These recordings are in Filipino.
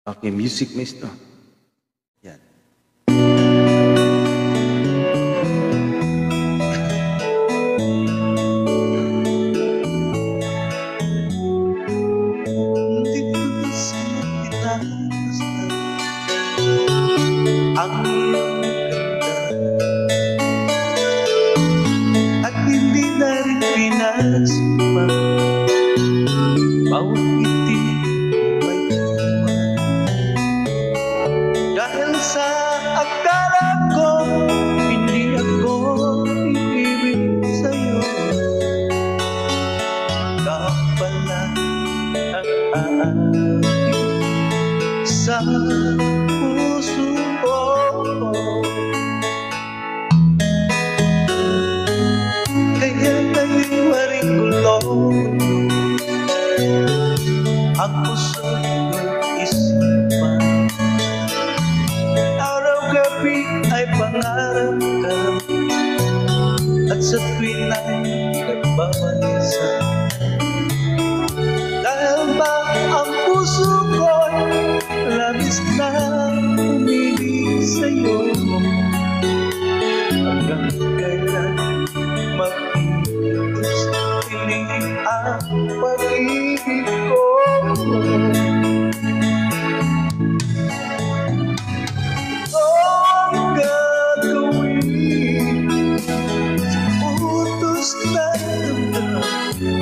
Okay, music maestro. Yan. Hindi ko na sinipinastan ang iyong ganda, at hindi na rin pinasma bawat ngiti may iwan. Dahil sa akala ko hindi ako iibig sa'yo, ikaw pala ang aabig sa puso ko. Kaya ngayon waring gulong ang puso ng isipan. Araw-gabi ay pangarap ka, at sa tuwin ay nagbabalisa. Dahil ba ang puso ko'y labis na umilig sa'yo, hanggang kailan mag-iitos tinig ang pag-ibig ko. Ang gagawin sa utos na damdamin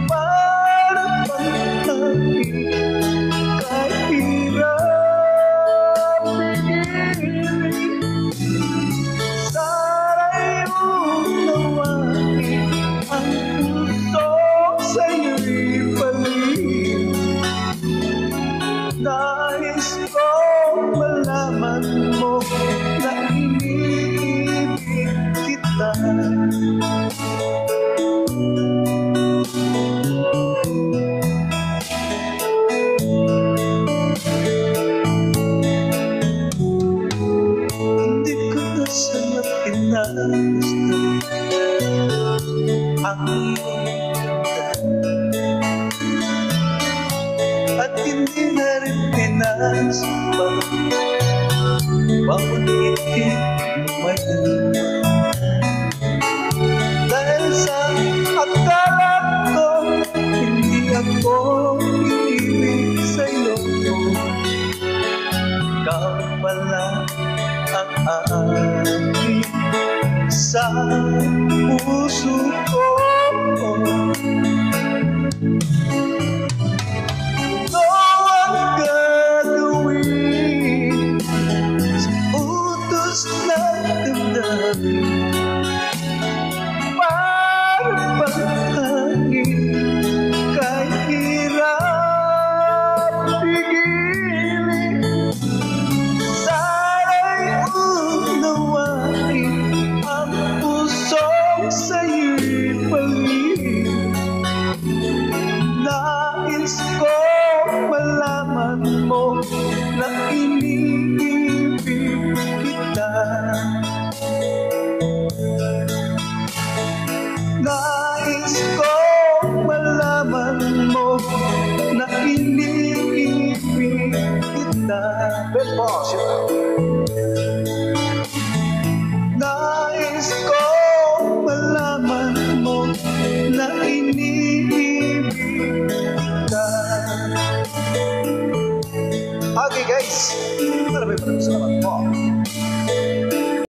para pagtangin kahirap bigilin. Sana'y unawain ang puso sa'yo'y paligid. Nais kong malaman mo na iniibig kita. Hindi ko na sana pinastan ang iyong ganda, at hindi na rin pinaspa bawat ngiti may iwan. Dahil sa akala ko hindi ako iibig sa'yo, ikaw pala ang aabig sa puso ko. Ang gagawin sa utos na damdamin para pagtangin kahirap bigilin. Sana'y unawain ang pusong sa'yo'y paligid. Nais ko malaman mo na iniibig kita. Nais ko malaman mo na iniibig kita. Nais ko malaman mo na iniibig kita. Okay guys, maraming salamat po.